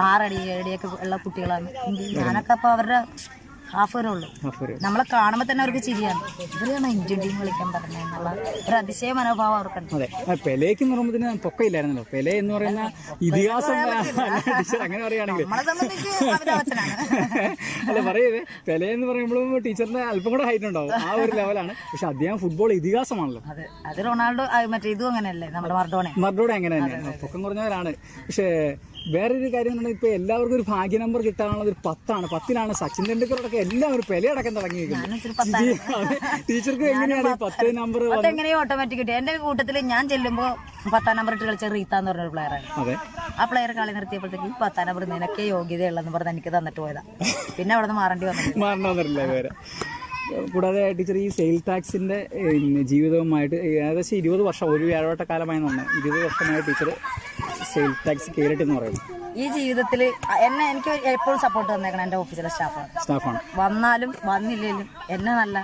6 അടി 7 അടിയൊക്കെ ഉള്ള കുട്ടികളാണ്. ഞാനൊക്കെ അപ്പോൾ അവരുടെ ഹാഫ് വരെ ഉള്ളൂ. നമ്മളെ കാണുമ്പോൾ തന്നെ അവർക്ക് ചിരിയാണ്. ഇവരെയാണ് ഇന്ത്യൻ ടീം കളിക്കാൻ പറഞ്ഞെന്നുള്ള ഒരു അതിശയ മനോഭാവം അവർക്കുണ്ട്. അതെ, പെലേക്ക് എന്ന് പറയുമ്പോൾ പൊക്കയില്ലായിരുന്നല്ലോ. പെലെ എന്ന് പറയുന്ന ഇതിഹാസം അങ്ങനെ പറയുകയാണെങ്കിൽ അല്ല പറയുന്നത്, പെലെ എന്ന് പറയുമ്പോഴും ടീച്ചറിന് അല്പം കൂടെ ഹൈറ്റ് ഉണ്ടാവും. ആ ഒരു ലെവലാണ്. പക്ഷെ അദ്ദേഹം ഫുട്ബോൾ ഇതിഹാസമാണല്ലോ. അത് റൊണാൾഡോ മറ്റേ ഇതും അങ്ങനെയല്ലേ, നമ്മുടെ മർഡോണ അങ്ങനെ തന്നെയാണ്. പൊക്കം കുറഞ്ഞവരാണ്. പക്ഷേ വേറൊരു കാര്യം എന്ന് പറഞ്ഞാൽ ഇപ്പൊ എല്ലാവർക്കും ഒരു ഭാഗ്യ നമ്പർ കിട്ടാനുള്ളത് ഒരു 10ആണ്. 10ലാണ് സച്ചിൻ തെണ്ടുൽക്കറൊക്കെ എല്ലാവരും പെലയടക്കം തുടങ്ങിയിരിക്കുന്നത്. ടീച്ചർക്ക് എങ്ങനെയാണ് ഈ 10 നമ്പർ എങ്ങനെയോ ഓട്ടോമാറ്റിക് കിട്ടി? എന്റെ കൂട്ടത്തിൽ ഞാൻ ചെല്ലുമ്പോൾ 10ാം നമ്പർ ഇട്ട് കളിച്ച റീത്ത എന്ന് പറഞ്ഞൊരു പ്ലെയറാണ്. ആ പ്ലെയർ കളി നിർത്തിയപ്പോഴത്തേക്ക് ഈ 10ാം നമ്പർ നിനക്കേ യോഗ്യതയുള്ളതെന്ന് പറഞ്ഞ് എനിക്ക് തന്നിട്ട് പോയതാ. പിന്നെ അവിടെ നിന്ന് മാറണമെന്നില്ല വേറെ. കൂടാതെ ടീച്ചർ, ഈ സെയിൽ ടാക്സിന്റെ ജീവിതവുമായിട്ട് ഏകദേശം 20 വർഷം, ഒരു വ്യാഴവട്ട കാലമായി 20 വർഷമായി ടീച്ചർ സെയിൽ ടാക്സ് കയറിട്ടെന്ന് പറയുന്നു. ഈ ജീവിതത്തിൽ എനിക്ക് എപ്പോഴും സപ്പോർട്ട് തന്നേക്കണം എൻ്റെ ഓഫീസിലെ സ്റ്റാഫാണ്. വന്നാലും വന്നില്ലെങ്കിലും എന്നെ നല്ല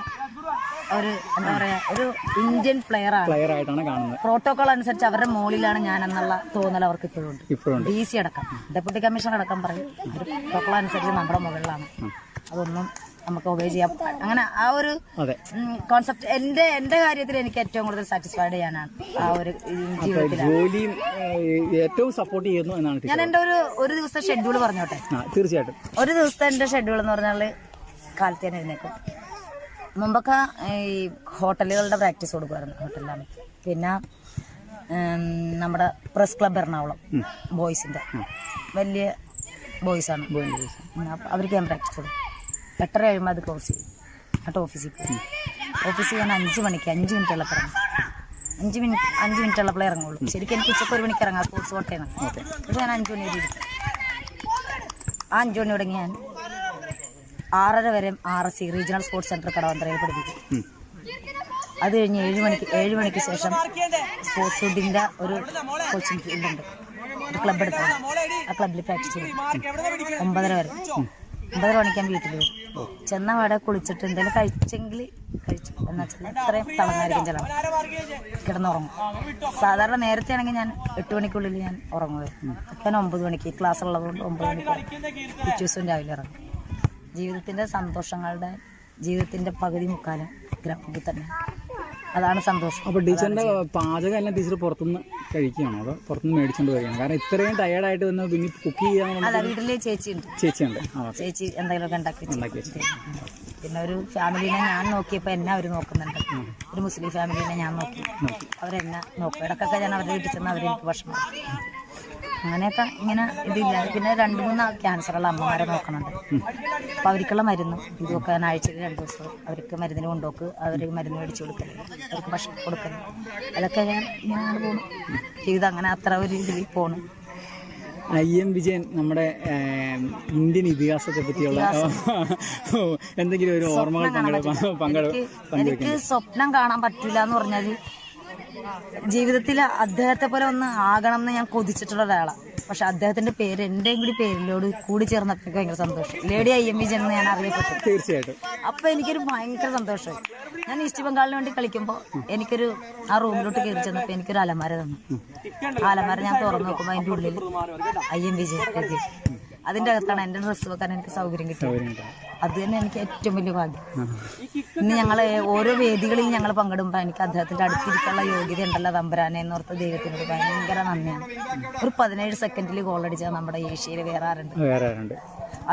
ഒരു എന്താ പറയാ ഒരു ഇന്ത്യൻ പ്ലെയർ ആയിട്ടാണ് കാണുന്നത്. പ്രോട്ടോകോൾ അനുസരിച്ച് അവരുടെ മുകളിലാണ് ഞാൻ എന്നുള്ള തോന്നൽ അവർക്ക് ഇപ്പോഴും ഉണ്ട്. DC അടക്കം ഡെപ്യൂട്ടി കമ്മീഷണർ അടക്കം പറയും പ്രോട്ടോകോൾ അനുസരിച്ച് നമ്മുടെ മുകളിലാണ്. അതൊന്നും നമുക്ക് ഒബേ ചെയ്യാം. അങ്ങനെ ആ ഒരു കോൺസെപ്റ്റ് എന്റെ കാര്യത്തിൽ എനിക്ക് ഏറ്റവും കൂടുതൽ സാറ്റിസ്ഫൈഡ് ചെയ്യാനാണ് ആ ഒരു ജീവിതത്തിൽ. ഏറ്റവും സപ്പോർട്ട് ചെയ്യുന്നു എന്നാണ് ഞാൻ എന്റെ ഒരു ദിവസത്തെ ഷെഡ്യൂൾ പറഞ്ഞോട്ടെ. തീർച്ചയായിട്ടും. ഒരു ദിവസത്തെ എന്റെ ഷെഡ്യൂൾ എന്ന് പറഞ്ഞാൽ കാലത്ത് തന്നെ എഴുന്നേക്കും. മുമ്പൊക്കെ ഈ ഹോട്ടലുകളുടെ പ്രാക്ടീസ് കൊടുക്കുമായിരുന്നു. ഹോട്ടലിലാണ്. പിന്നെ നമ്മുടെ പ്രസ് ക്ലബ് എറണാകുളം ബോയ്സിന്റെ വലിയ ബോയ്സാണ്. അവർക്ക് ഞാൻ പ്രാക്ടീസ് കൊടുക്കും. 8:30 കഴിയുമ്പോൾ അത് ക്ലോസ് ചെയ്യും. എന്നിട്ട് ഓഫീസിൽ പോകും. ഓഫീസിൽ ഞാൻ 5 മണിക്ക് 5 മിനിറ്റ് ഉള്ളപ്പോൾ ഇറങ്ങും. 5 മിനിറ്റ് ഉള്ളപ്പോൾ ഇറങ്ങുള്ളൂ. ശരിക്കും എനിക്ക് ഉച്ചക്ക് 1 മണിക്ക് ഇറങ്ങാം സ്പോർട്സ് കോട്ടയിൽ നിന്ന്. പക്ഷെ ഞാൻ 5 മണി വരെ ഇരിക്കും. ആ 5 മണി തുടങ്ങി ഞാൻ 6:30 വരെ RSC റീജിയണൽ സ്പോർട്സ് സെന്റർ കടവന്ത്രയിൽ പഠിപ്പിക്കും. അത് കഴിഞ്ഞ് 7 മണിക്ക് ശേഷം സ്പോർട്സ് ഫുഡിൻ്റെ ഒരു കോച്ചിങ് ഫീൽഡുണ്ട്, ഒരു ക്ലബ് എടുത്താണ്. ആ ക്ലബിൽ പ്രാക്ടീസ് ചെയ്യും 9:30 വരെ. 9:30 മണിക്കാൻ വീട്ടിൽ വരും. ചെന്ന അവിടെ കുളിച്ചിട്ട് എന്തെങ്കിലും കഴിച്ചെങ്കിൽ കഴിച്ചു എന്ന് വെച്ചാൽ അത്രയും തളർന്നായിരിക്കും ചില കിടന്നുറങ്ങും. സാധാരണ നേരത്തെ ആണെങ്കിൽ ഞാൻ 8 മണിക്കുള്ളിൽ ഞാൻ ഉറങ്ങുമായിരുന്നു. ഞാൻ 9 മണിക്ക് ക്ലാസ് ഉള്ളതുകൊണ്ട് 9 മണിക്ക് പിറ്റേ ദിവസം രാവിലെ ഇറങ്ങും. ജീവിതത്തിൻ്റെ സന്തോഷങ്ങളുടെ ജീവിതത്തിൻ്റെ പകുതി മുക്കാലും ഗ്രൗണ്ടിൽ തന്നെ. അതാണ് സന്തോഷം. അപ്പോൾ ടീച്ചറിൻ്റെ പാചകം എല്ലാം ടീച്ചർ പുറത്തുനിന്ന് കഴിക്കുകയാണോ അതോ പുറത്തുനിന്ന് മേടിച്ചുകൊണ്ട് വരികയാണ്? കാരണം ഇത്രയും ടയേർഡായിട്ട് വന്ന് പിന്നെ കുക്ക് ചെയ്യാൻ. അല്ല, വീട്ടിൽ ചേച്ചിയുണ്ട്. ചേച്ചി എന്തെങ്കിലുമൊക്കെ ഉണ്ടാക്കി. പിന്നെ ഒരു ഫാമിലിനെ ഞാൻ നോക്കിയപ്പോൾ എന്നെ അവർ നോക്കുന്നുണ്ട്. ഒരു മുസ്ലിം ഫാമിലിനെ ഞാൻ നോക്കി, അവരെന്നെ നോക്കും. ഇടയ്ക്കൊക്കെ ഞാൻ അവരുടെ വീട്ടിൽ ചെന്ന് അവരെനിക്ക് ഭക്ഷണം. അങ്ങനെയൊക്കെ ഇങ്ങനെ ഇതില്ല. പിന്നെ 2-3 ക്യാൻസറുള്ള അമ്മമാരെ നോക്കണുണ്ട്. അപ്പോൾ അവർക്കുള്ള മരുന്നും ഇതൊക്കെ ഞാൻ ആഴ്ചയിൽ 2 ദിവസം അവർക്ക് മരുന്നിന് കൊണ്ടുപോക്ക്, അവർ മരുന്ന് മേടിച്ചു കൊടുക്കല്, അവർക്ക് ഭക്ഷണം കൊടുക്കല്, അതൊക്കെ ഞാൻ ഇങ്ങനെ പോകണം. ജീവിതം അങ്ങനെ അത്ര ഒരു ഇതിൽ പോകണം. IM വിജയൻ നമ്മുടെ ഇന്ത്യൻ ഇതിഹാസത്തെ പറ്റിയുള്ള എന്തെങ്കിലും ഒരു ഓർമ്മകൾ എനിക്ക് സ്വപ്നം കാണാൻ പറ്റില്ല എന്ന് പറഞ്ഞാൽ ജീവിതത്തിൽ അദ്ദേഹത്തെ പോലെ ഒന്ന് ആകണം എന്ന് ഞാൻ കൊതിച്ചിട്ടുള്ള ഒരാളാണ്. പക്ഷെ അദ്ദേഹത്തിന്റെ പേര് എന്റെയും കൂടി പേരിലോട് കൂടി ചേർന്നപ്പോൾ ഭയങ്കര സന്തോഷം. ലേഡി IM വിജയൻ എന്ന് ഞാൻ അറിയപ്പെട്ടു. തീർച്ചയായിട്ടും. അപ്പൊ എനിക്കൊരു ഭയങ്കര സന്തോഷമായി. ഞാൻ ഈസ്റ്റ് ബംഗാളിന് വേണ്ടി കളിക്കുമ്പോൾ എനിക്കൊരു ആ റൂമിലോട്ട് കയറി ചെന്നപ്പോൾ എനിക്കൊരു അലമാര തന്നു. ആ അലമാര ഞാൻ തുറന്നു നോക്കുമ്പോൾ അതിന്റെ ഉള്ളിൽ IM വിജയൻ എഴുതി. അതിന്റെ അകത്താണ് എന്റെ ഡ്രസ്സ് വെക്കാൻ എനിക്ക് സൗകര്യം കിട്ടിയത്. അത് തന്നെ എനിക്ക് ഏറ്റവും വലിയ ഭാഗ്യം. ഇന്ന് ഞങ്ങൾ ഓരോ വേദികളിൽ ഞങ്ങൾ പങ്കെടുമ്പോൾ എനിക്ക് അദ്ദേഹത്തിന്റെ അടുത്തിരിക്കാനുള്ള യോഗ്യത ഉണ്ടല്ലോ തമ്പുരാനെ എന്നോർത്ത് ദൈവത്തിനോട് ഭയങ്കര നന്ദിയാണ്. ഒരു 17 സെക്കൻഡിൽ ഗോളടിച്ചാൽ നമ്മുടെ ഏഷ്യയിൽ വേറെ ആരുണ്ട്?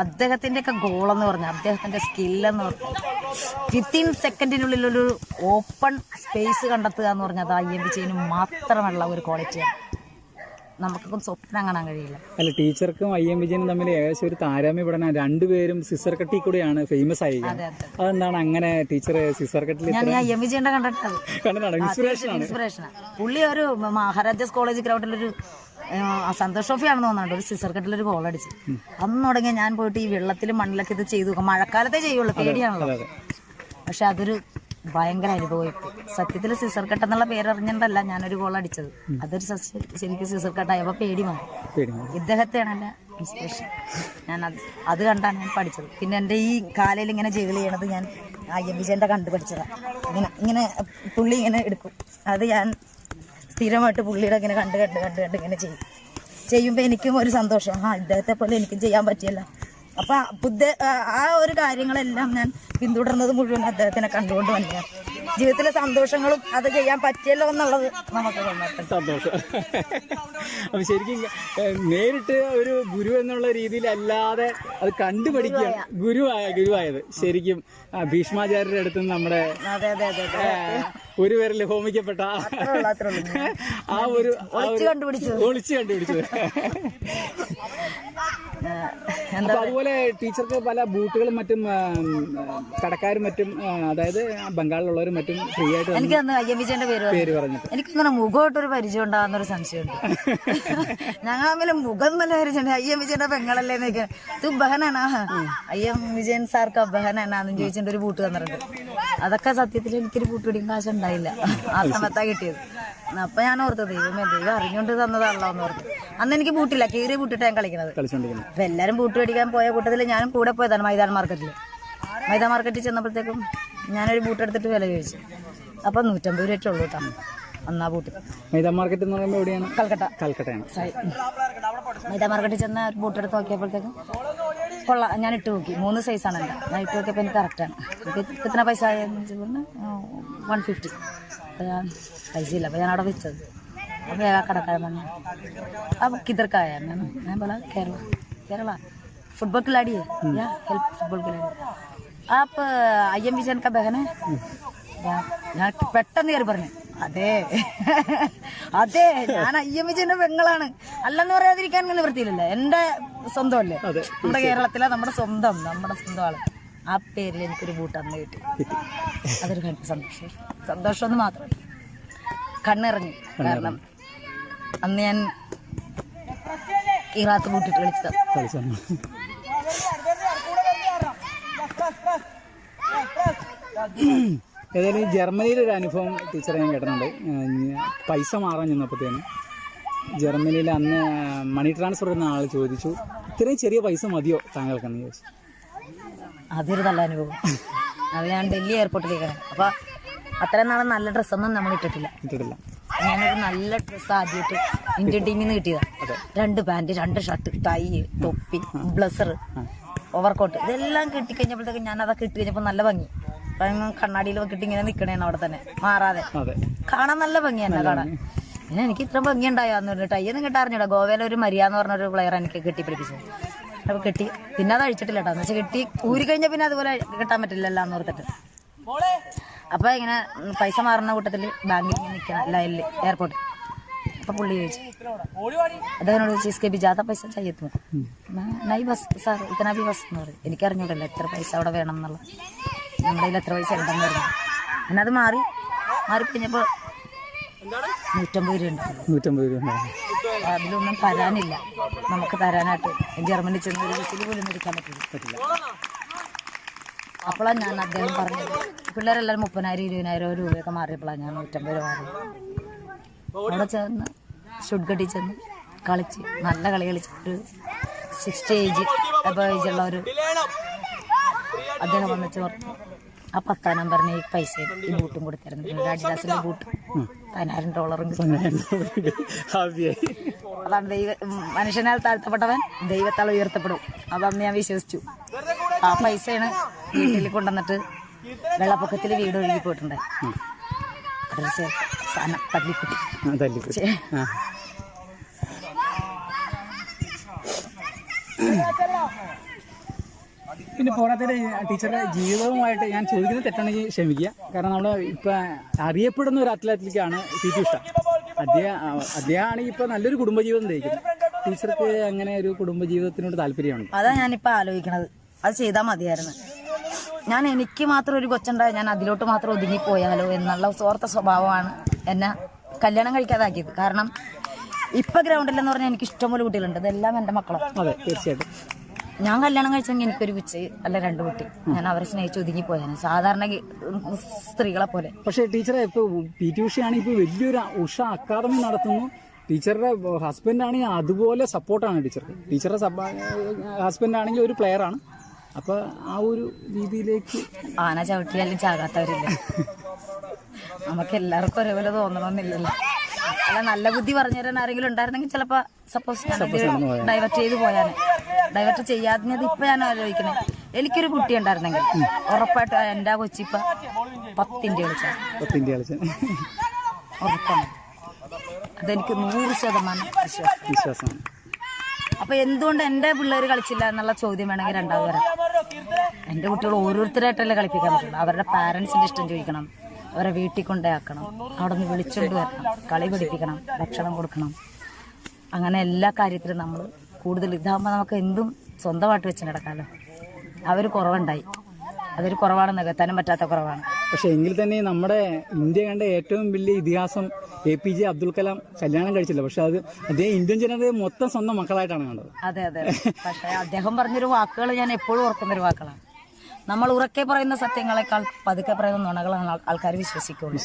അദ്ദേഹത്തിന്റെ ഒക്കെ ഗോളെന്ന് പറഞ്ഞാൽ അദ്ദേഹത്തിന്റെ സ്കില്ലെന്ന് പറഞ്ഞാൽ വിത്തിൻ സെക്കൻഡിനുള്ളിൽ ഒരു ഓപ്പൺ സ്പേസ് കണ്ടെത്തുക എന്ന് പറഞ്ഞാൽ അത് IM വിജയന് മാത്രമുള്ള ഒരു ക്വാളിറ്റിയാണ്. നമുക്കൊക്കെ സ്വപ്നം കാണാൻ കഴിയില്ല. അല്ല, ടീച്ചർക്കും IM വിജയനും തമ്മിൽ ഏകദേശം ഒരു താരതമ്യ പഠനം. രണ്ടുപേരും സിസർ കട്ടി കൂടെയാണ് ഫേമസ് ആയി. അതെന്താണ് അങ്ങനെ ടീച്ചർ സിസർ കട്ടിൽ? ഞാൻ IM വിജയന്റെ കണ്ടിട്ടാണ് ഇൻസ്പിറേഷനാണ്. പുള്ളി ഒരു മഹാരാജാസ് കോളേജ് ഗ്രൗണ്ടിലൊരു സന്തോഷ് ട്രോഫി ആണെന്ന് തോന്നുന്നുണ്ട്, ഒരു സിസർ കട്ടിലൊരു ഗോൾ അടിച്ച്. അന്ന് തുടങ്ങിയ ഞാൻ പോയിട്ട് ഈ വെള്ളത്തിലും മണ്ണിലൊക്കെ ഇത് ചെയ്തു നോക്കാം. മഴക്കാലത്തേ ചെയ്യുള്ളൂ, പേടിയാണല്ലോ. പക്ഷെ അതൊരു ഭയങ്കര അനുഭവം. സത്യത്തിൽ സിസർ കട്ട് എന്നുള്ള പേരറിഞ്ഞിട്ടല്ല ഞാനൊരു ഗോൾ അടിച്ചത്. അതൊരു ശരിക്കും സിസർ കട്ടായപ്പോൾ പേടി മാറി. ഇദ്ദേഹത്തെയാണ് എൻ്റെ ഇൻസ്പിറേഷൻ. ഞാൻ അത് കണ്ടാണ് ഞാൻ പഠിച്ചത്. പിന്നെ എൻ്റെ ഈ കാലയിൽ ഇങ്ങനെ ജഗിൾ ചെയ്യണത് ഞാൻ IM വിജയൻ്റെ കണ്ടു പഠിച്ചതാണ്. ഇങ്ങനെ പുള്ളി ഇങ്ങനെ എടുക്കും, അത് ഞാൻ സ്ഥിരമായിട്ട് പുള്ളിയുടെ ഇങ്ങനെ കണ്ട് ഇങ്ങനെ ചെയ്യുമ്പോൾ എനിക്കും ഒരു സന്തോഷം. ഇദ്ദേഹത്തെ പോലെ എനിക്കും ചെയ്യാൻ പറ്റിയല്ല. അപ്പൊ ആ ഒരു കാര്യങ്ങളെല്ലാം ഞാൻ പിന്തുടർന്നത് മുഴുവൻ അദ്ദേഹത്തിനെ കണ്ടുകൊണ്ട് തന്നെയാണ്. ജീവിതത്തിലെ സന്തോഷങ്ങളും അത് ചെയ്യാൻ പറ്റിയല്ലോ എന്നുള്ളത് നമുക്ക് സന്തോഷം. അപ്പൊ ശരിക്കും നേരിട്ട് ഒരു ഗുരു എന്നുള്ള രീതിയിലല്ലാതെ അത് കണ്ടുപഠിക്കുക ഗുരുവായത് ശരിക്കും ഭീഷ്മാചാര്യരുടെ അടുത്ത് നമ്മുടെ ഒരു പേരിൽ ഹോമിക്കപ്പെട്ട ആ ഒരു ഒളിച്ചു കണ്ടുപിടിച്ചത്. അതുപോലെ ടീച്ചർക്ക് പല ബൂട്ടുകളും മറ്റും കടക്കാരും മറ്റും, അതായത് ബംഗാളിലുള്ളവരും മറ്റും ഫ്രീ ആയിട്ട് എനിക്ക് IM വിജയന്റെ പേര് പറഞ്ഞിട്ട് എനിക്കിങ്ങനെ മുഖമായിട്ടൊരു പരിചയം ഉണ്ടാകുന്നൊരു സംശയമുണ്ട്. ഞങ്ങൾ തമ്മിൽ മുഖം നല്ല പരിചയമുണ്ട്. IM വിജയന്റെ പെങ്ങളല്ലേ തു ബഹനാണ് IM വിജയൻ സാർക്ക് ബഹനാന്ന് ചോദിച്ചിട്ട് ഒരു ബൂട്ട് തന്നിട്ടുണ്ട്. അതൊക്കെ സത്യത്തിൽ എനിക്കൊരു ബൂട്ട് പിടിയും കാശ് ഉണ്ടായില്ല, ആ സമയത്താ കിട്ടിയത്. അപ്പൊ ഞാൻ ഓർത്തത് ദൈവം അറിഞ്ഞുകൊണ്ട് തന്നതാണല്ലോ എന്ന് ഓർത്ത്. അന്ന് എനിക്ക് ബൂട്ടില്ല, കീറിയ ബൂട്ടിട്ട് ഞാൻ കളിക്കുന്നത്. അപ്പൊ എല്ലാരും ബൂട്ട് മേടിക്കാൻ പോയ കൂട്ടത്തിൽ ഞാനും കൂടെ പോയതാണ് മൈതാൻ മാർക്കറ്റിൽ ചെന്നപ്പോഴത്തേക്കും ഞാനൊരു ബൂട്ട് എടുത്തിട്ട് വില ചോദിച്ചു. അപ്പൊ 150 രൂപ ഉള്ളൂ കേട്ടോ അന്നാ ബൂട്ട്. മൈതാൻ മാർക്കറ്റ് എന്ന് പറയുമ്പോൾ എവിടെയാണ്? കൽക്കട്ടയാണ്. മൈതാൻ മാർക്കറ്റിൽ ചെന്ന ബൂട്ട് എടുത്ത് നോക്കിയപ്പോഴത്തേക്കും കൊള്ളാം. ഞാൻ ഇട്ട് നോക്കി, 3 സൈസാണ് എൻ്റെ. ഞാൻ ഇട്ട് നോക്കിയപ്പോൾ എനിക്ക് കറക്റ്റാണ്. എനിക്ക് എത്ര പൈസ 150. അപ്പോൾ ഞാൻ പൈസ ഇല്ല, അപ്പോൾ ഞാൻ അവിടെ വെച്ചത്. അപ്പോൾ കടക്കാരൻ പറഞ്ഞു अब किधर का है? मैं बोला केरला फुटबॉल खिलाड़ी है या हेल्प फुटबॉल खिलाड़ी आप IM विजयन का बहन है? ഞാൻ പെട്ടെന്ന് കയറി പറഞ്ഞു അതെ ഞാൻ IM വിജയന്റെ പെങ്ങളാണ്. അല്ലെന്ന് പറയാതിരിക്കാൻ നിവൃത്തിയില്ലല്ലോ, എന്റെ സ്വന്തമല്ലേ, നമ്മുടെ കേരളത്തിലെ നമ്മുടെ സ്വന്തം ആള്. ആ പേരിൽ എനിക്കൊരു ബൂട്ട് അന്ന് കിട്ടി. അതൊരു സന്തോഷമെന്ന് മാത്രമല്ല കണ്ണിറങ്ങി. കാരണം അന്ന് ഞാൻ ഈറാത്ത് ബൂട്ടിട്ട് കളിച്ചത്. ഏതായാലും ജർമ്മനിയിലൊരു അനുഭവം ടീച്ചറെ ഞാൻ കേട്ടിട്ടുണ്ട്. പൈസ മാറാൻ ചെന്നപ്പോഴത്തേനും ജർമ്മനിയിൽ അന്ന് മണി ട്രാൻസ്ഫർ എന്ന ആൾ ചോദിച്ചു, ഇത്രയും ചെറിയ പൈസ മതിയോ താങ്കൾക്കെന്ന് ചോദിച്ചു. അതൊരു നല്ല അനുഭവം. അത് ഞാൻ ഡൽഹി എയർപോർട്ടിലേക്കാണ്. അപ്പോൾ അത്രയും നാളെ നല്ല ഡ്രസ്സൊന്നും നമ്മൾ ഇട്ടിട്ടില്ല. ഞാനൊരു നല്ല ഡ്രസ്സ് ആദ്യമായിട്ട് ഇന്ത്യൻ ടീമിൽ നിന്ന് കിട്ടിയതാണ്. 2 പാൻറ്, 2 ഷർട്ട്, ടൈ, തൊപ്പി, ബ്ലസർ, ഓവർകോട്ട് ഇതെല്ലാം കിട്ടിക്കഴിഞ്ഞപ്പോഴത്തേക്ക് ഞാൻ അതൊക്കെ ഇട്ട് കഴിഞ്ഞപ്പോൾ നല്ല ഭംഗി. കണ്ണാടിയിൽ കിട്ടി ഇങ്ങനെ നിൽക്കണേന്ന് അവിടെ തന്നെ മാറാതെ കാണാൻ നല്ല ഭംഗി തന്നെ കാണാൻ. പിന്നെ എനിക്ക് ഇത്ര ഭംഗി ഉണ്ടായാന്ന് പറഞ്ഞു. ടൈയൊന്നും കിട്ടാറിഞ്ഞൂടാ. ഗോവയിലെ ഒരു മരിയാന്ന് പറഞ്ഞൊരു പ്ലെയർ എനിക്ക് കെട്ടിപ്പിടിപ്പിച്ചത്. അപ്പോൾ കെട്ടി പിന്നെ അത് അഴിച്ചിട്ടില്ല കേട്ടോ. എന്ന് വെച്ചാൽ കെട്ടി ഊരി കഴിഞ്ഞാൽ പിന്നെ അതുപോലെ കിട്ടാൻ പറ്റില്ലല്ലോ എന്ന് ഓർത്തിട്ട്. അപ്പോൾ ഇങ്ങനെ പൈസ മാറുന്ന കൂട്ടത്തിൽ ബാങ്കിൽ നിൽക്കണം ലൈനിൽ എയർപോർട്ടിൽ. അപ്പോൾ പുള്ളി ചോദിച്ചു, അദ്ദേഹത്തിനോട് ചോദിച്ചു इसके भी ज़्यादा पैसा चाहिए तुम? नहीं बस സാർ इतना भी बस എന്ന് പറയും. എനിക്കറിഞ്ഞൂടല്ലോ എത്ര പൈസ അവിടെ വേണം എന്നുള്ളത്, നമ്മുടെ കയ്യിൽ എത്ര പൈസ ഉണ്ടെന്ന് പറഞ്ഞു. പിന്നെ അത് മാറിക്കഴിഞ്ഞപ്പോൾ 150 രൂപ ഉണ്ട്. 150 രൂപ. അതിലൊന്നും തരാനില്ല നമുക്ക് തരാനായിട്ട്. ജർമ്മനി ചെന്ന് ഒരു വിസിൽ പോലും എടുക്കാൻ പറ്റില്ല. അപ്പോഴാണ് ഞാൻ അദ്ദേഹം പറഞ്ഞത്. പിള്ളേരെല്ലാവരും 30,000-20,000 രൂപയൊക്കെ മാറിയപ്പോഴാണ് ഞാൻ 150 രൂപ മാറി. അവിടെ ചെന്ന് ഷുഡ്ഗട്ടിൽ ചെന്ന് കളിച്ച് നല്ല കളി കളിച്ച് ഒരു 60 ഏജുള്ള ഒരു അദ്ദേഹം വന്നിച്ച് പറഞ്ഞു, ആ 10ാം നമ്പറിന് ഈ പൈസ ഈ ബൂട്ടും കൊടുത്തിരുന്നു. അഡിഡാസിന്റെ ബൂട്ട് $10,000. അതാണ് മനുഷ്യനാൽ താഴ്ത്തപ്പെട്ടവൻ ദൈവത്താൽ ഉയർത്തപ്പെടും. അതാണ് ഞാൻ വിശ്വസിച്ചു. ആ പൈസയാണ് വീട്ടിൽ കൊണ്ടുവന്നിട്ട് വെള്ളപ്പൊക്കത്തിൽ വീട് ഒഴുകി പോയിട്ടുണ്ട്. തല്ലിക്കുട്ടി പിന്നെ പോരാത്തതിന്റെ ടീച്ചറുടെ ജീവിതവുമായിട്ട് ഞാൻ ചോദിക്കുന്നത് തെറ്റാണെങ്കിൽ ക്ഷമിക്കുക. കാരണം നമ്മൾ ഇപ്പം അറിയപ്പെടുന്ന ഒരു അത്ലറ്റിക്കാണ് പി ടി ഉഷ. അദ്ദേഹമാണെങ്കിൽ ഇപ്പം നല്ലൊരു കുടുംബജീവിതം നയിക്കുന്നത്. ടീച്ചർക്ക് അങ്ങനെ ഒരു കുടുംബജീവിതത്തിനോട് താല്പര്യമുണ്ട്. അതാ ഞാനിപ്പോൾ ആലോചിക്കണത്. അത് ചെയ്താൽ മതിയായിരുന്നു. ഞാൻ എനിക്ക് മാത്രം ഒരു കൊച്ചുണ്ടായി ഞാൻ അതിലോട്ട് മാത്രം ഒതുങ്ങിപ്പോയാലോ എന്നുള്ള സ്വാർത്ഥ സ്വഭാവമാണ് എന്നെ കല്യാണം കഴിക്കാതാക്കിയത്. കാരണം ഇപ്പം ഗ്രൗണ്ടിലെന്ന് പറഞ്ഞാൽ എനിക്ക് ഇഷ്ടംപോലെ കുട്ടികളുണ്ട്. ഇതെല്ലാം എൻ്റെ മക്കളാണ്. അതെ, തീർച്ചയായിട്ടും. ഞാൻ കല്യാണം കഴിച്ചെങ്കിൽ എനിക്കൊരു കുച്ച് അല്ല 2 കുട്ടി. ഞാൻ അവരെ സ്നേഹിച്ച് ഒതുങ്ങിപ്പോയാണ് സാധാരണ സ്ത്രീകളെ പോലെ. പക്ഷേ ടീച്ചറെ ഇപ്പോൾ പി ടി ഉഷയാണ് ഇപ്പോൾ വലിയൊരു ഉഷ അക്കാദമി നടത്തുന്നു. ടീച്ചറുടെ ഹസ്ബൻഡാണെങ്കിൽ അതുപോലെ സപ്പോർട്ടാണ് ടീച്ചർക്ക്. ടീച്ചറുടെ ഹസ്ബൻഡാണെങ്കിൽ ഒരു പ്ലെയറാണ്. അപ്പോൾ ആ ഒരു രീതിയിലേക്ക് ആന ചവിട്ടിയാലും ചാകാത്തവരില്ല. നമുക്ക് എല്ലാവർക്കും ഒരേപോലെ തോന്നണമെന്നില്ലല്ലോ. അല്ല, നല്ല ബുദ്ധി പറഞ്ഞു തരാൻ ആരെങ്കിലും ഉണ്ടായിരുന്നെങ്കിൽ ചിലപ്പോൾ സപ്പോസ് ഡൈവേർട്ട് ചെയ്ത് പോയാൽ. ഡൈവേർട്ട് ചെയ്യാതിഞ്ഞത് ഇപ്പം ഞാൻ ആലോചിക്കണേ. എനിക്കൊരു കുട്ടി ഉണ്ടായിരുന്നെങ്കിൽ ഉറപ്പായിട്ടും എൻ്റെ കൊച്ചിപ്പ 10 ഇന്ത്യ കളിച്ചാൽ ഉറപ്പാണ്. അതെനിക്ക് 100% വിശ്വാസമാണ്. അപ്പൊ എന്തുകൊണ്ട് എൻ്റെ പിള്ളേർ കളിച്ചില്ല എന്നുള്ള ചോദ്യം വേണമെങ്കിൽ 2ാമത് വരാം. എൻ്റെ കുട്ടികൾ ഓരോരുത്തരായിട്ടല്ലേ കളിപ്പിക്കാൻ പറ്റുള്ളൂ. അവരുടെ പാരൻസിന്റെ ഇഷ്ടം ചോദിക്കണം, അവരെ വീട്ടിൽ കൊണ്ടാക്കണം, അവിടെ നിന്ന് വിളിച്ചുകൊണ്ട് വരണം, കളി പഠിപ്പിക്കണം, ഭക്ഷണം കൊടുക്കണം. അങ്ങനെ എല്ലാ കാര്യത്തിലും നമ്മൾ കൂടുതൽ ഇതാകുമ്പോൾ നമുക്ക് എന്തും സ്വന്തമായിട്ട് വെച്ച് നടക്കാമല്ലോ. അതൊരു കുറവുണ്ടായി. അതൊരു കുറവാണ്, നികത്താനും പറ്റാത്ത കുറവാണ്. പക്ഷെ എങ്കിൽ തന്നെ നമ്മുടെ ഇന്ത്യ കണ്ട ഏറ്റവും വലിയ ഇതിഹാസം APJ അബ്ദുൽ കലാം കല്യാണം കഴിച്ചില്ല. പക്ഷെ അദ്ദേഹം ഇന്ത്യൻ ജനതയെ മൊത്തം സ്വന്തം മക്കളായിട്ടാണ് കണ്ടത്. അതെ. പക്ഷെ അദ്ദേഹം പറഞ്ഞൊരു വാക്കുകൾ ഞാൻ എപ്പോഴും ഓർക്കുന്നൊരു വാക്കുകളാണ്. നമ്മൾ ഉറക്കെ പറയുന്ന സത്യങ്ങളെക്കാൾ പതുക്കെ പറയുന്ന നുണകളാണ് ആൾക്കാർ വിശ്വസിക്കുള്ളൂ.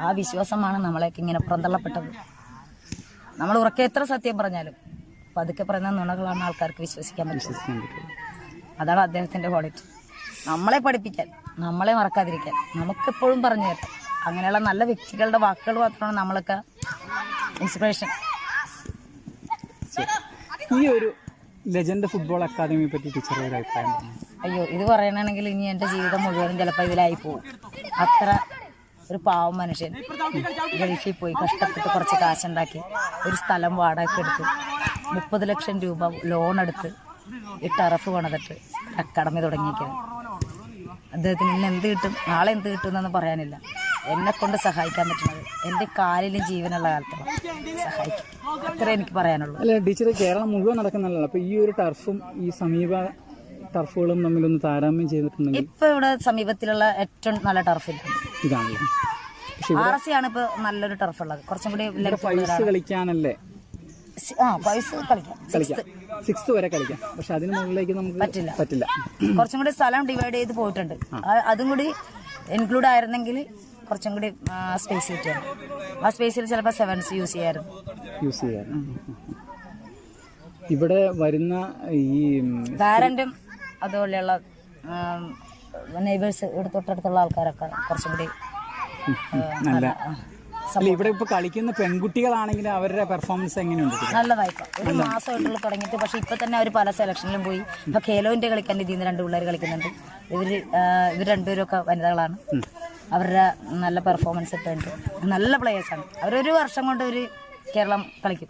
ആ വിശ്വാസമാണ് നമ്മളേക്ക് ഇങ്ങനെ പുറന്തള്ളപ്പെട്ടത്. നമ്മൾ ഉറക്കെ എത്ര സത്യം പറഞ്ഞാലും പതുക്കെ പറയുന്ന നുണകളാണ് ആൾക്കാർക്ക് വിശ്വസിക്കാൻ പറ്റുന്നത്. അതാണ് അദ്ദേഹത്തിന്റെ ക്വാളിറ്റി. നമ്മളെ പഠിപ്പിക്കാൻ, നമ്മളെ മറക്കാതിരിക്കാൻ, നമുക്കെപ്പോഴും പറഞ്ഞു തരാം. അങ്ങനെയുള്ള നല്ല വ്യക്തികളുടെ വാക്കുകൾ മാത്രമാണ് നമ്മളൊക്കെ ഇൻസ്പിറേഷൻ. ഈ ഒരു ലെജൻഡ് ഫുട്ബോൾ അക്കാദമിയെ പറ്റി ടീച്ചറുടെ ഒരു അഭിപ്രായം? അയ്യോ, ഇത് പറയണമെങ്കിൽ ഇനി എൻ്റെ ജീവിതം മുഴുവനും ചിലപ്പോൾ ഇതിലായി പോകും. അത്ര ഒരു പാവം മനുഷ്യൻ ഗൾഫിൽ പോയി കഷ്ടപ്പെട്ട് കുറച്ച് കാശുണ്ടാക്കി ഒരു സ്ഥലം വാടകയ്ക്ക് എടുത്ത് 30 ലക്ഷം രൂപ ലോൺ എടുത്ത് ഈ ടറഫ് പണിതിട്ട് അക്കാദമി തുടങ്ങിയിരിക്കുന്നത്. അദ്ദേഹത്തിന് ഇന്ന് എന്ത് കിട്ടും, നാളെ എന്ത് കിട്ടും എന്നൊന്നും പറയാനില്ല. എന്നെക്കൊണ്ട് സഹായിക്കാൻ പറ്റുന്നത് എൻ്റെ കാലിലും ജീവനുള്ള കാലത്തോളം സഹായിക്കും. അത്രേ എനിക്ക് പറയാനുള്ളൂ. അല്ല ടീച്ചർ, കേരളം മുഴുവൻ നടക്കുന്നല്ലോ. അപ്പോൾ ഈ ഒരു ടർഫും ഈ സമീപ ടർഫുകളും തമ്മിലൊന്ന് താരതമ്യം ചെയ്തിട്ടുണ്ടെങ്കിൽ ഇപ്പൊ ഇവിടെ സമീപത്തിലുള്ള ഏറ്റവും നല്ല ടർഫ് ഇതാണല്ലോ. RC ആണ് ഇപ്പൊ നല്ലൊരു ടർഫ് ഉള്ളത്. കുറച്ചും കൂടി പൈസ കളിക്കാനല്ലേ? പൈസ കളിക്കാം, 6th വരെ കളിക്കാം. പക്ഷെ അതിന് മുകളിലേക്ക് നമുക്ക് പറ്റില്ല. കുറച്ചും കൂടി സ്ഥലം ഡിവൈഡ് ചെയ്ത് പോയിട്ടുണ്ട്. അതും കൂടി ഇൻക്ലൂഡ് ആയിരുന്നെങ്കിൽ കുറച്ചും കൂടി സ്പേസ് കിട്ടിയാണ്. ആ സ്പേസിൽ ചിലപ്പോൾ 7s യൂസ് ചെയ്യാറുണ്ട്. ഇവിടെ വരുന്ന ഈ പാരന്റും അതുപോലെയുള്ള നെയ്ബേഴ്സ് ഇവിടെ തൊട്ടടുത്തുള്ള ആൾക്കാരൊക്കെ കുറച്ചും കൂടി നല്ല ഇവിടെ ഇപ്പൊ കളിക്കുന്ന പെൺകുട്ടികളാണെങ്കിൽ അവരുടെ പെർഫോമൻസ് എങ്ങനെയുണ്ട്? നല്ലതായിപ്പോ ഒരു മാസമായിട്ടുള്ള തുടങ്ങിയിട്ട്. പക്ഷെ ഇപ്പൊ തന്നെ അവർ പല സെലക്ഷനിലും പോയി. ഇപ്പൊ ഖേലോ ഇന്ത്യ കളിക്കാൻ ഇതിൽ നിന്ന് 2 പിള്ളേർ കളിക്കുന്നുണ്ട്. ഇവർ രണ്ടുപേരും ഒക്കെ വനിതകളാണ്. അവരുടെ നല്ല പെർഫോമൻസ് ഇപ്പൊ ഉണ്ട്. നല്ല പ്ലേയേഴ്സാണ്. അവരൊരു വർഷം കൊണ്ട് ഒരു കേരളം കളിക്കും.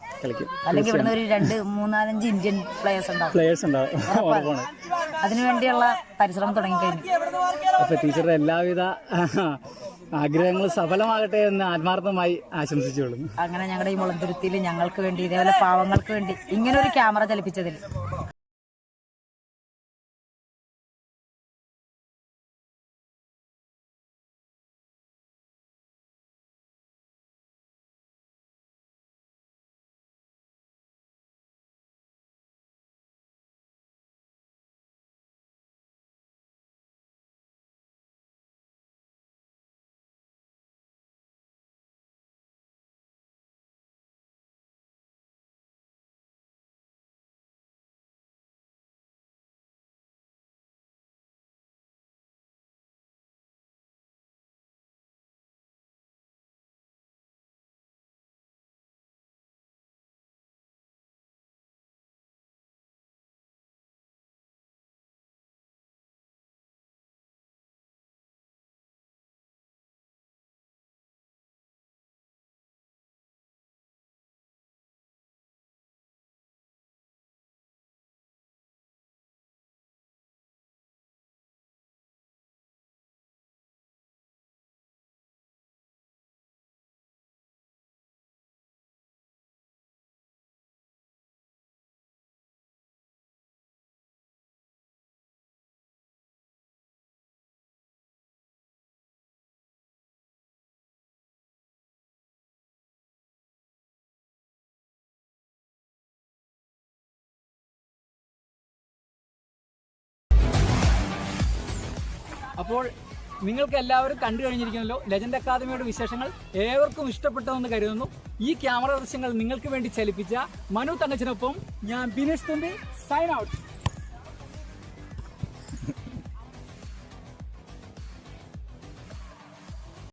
അല്ലെങ്കിൽ ഇവിടുന്ന് ഒരു 2, 3, 4, 5 ഇന്ത്യൻ പ്ലേയേഴ്സ് ഉണ്ടാവും. അതിനുവേണ്ടിയുള്ള പരിശ്രമം തുടങ്ങിക്കഴിഞ്ഞു. അപ്പൊ ടീച്ചറുടെ എല്ലാവിധ ആഗ്രഹങ്ങൾ സഫലമാകട്ടെ എന്ന് ആത്മാർത്ഥമായി ആശംസിച്ചുകൊള്ളുന്നു. അങ്ങനെ ഞങ്ങളുടെ ഈ മുളന്തുരുത്തിയിൽ ഞങ്ങൾക്ക് വേണ്ടി ഇതേപോലെ പാവങ്ങൾക്ക് വേണ്ടി ഇങ്ങനെ ഒരു ക്യാമറ ചലിപ്പിച്ചതിൽ അപ്പോൾ നിങ്ങൾക്ക് എല്ലാവരും കണ്ടു കഴിഞ്ഞിരിക്കുന്നല്ലോ ലെജൻഡ് അക്കാദമിയുടെ വിശേഷങ്ങൾ. ഏവർക്കും ഇഷ്ടപ്പെട്ടതെന്ന് കരുതുന്നു. ഈ ക്യാമറ ദൃശ്യങ്ങൾ നിങ്ങൾക്ക് വേണ്ടി ചലിപ്പിച്ച മനു തങ്കച്ചനൊപ്പം ഞാൻ ബിനേഷ് തുമ്പി, സൈൻ ഔട്ട്.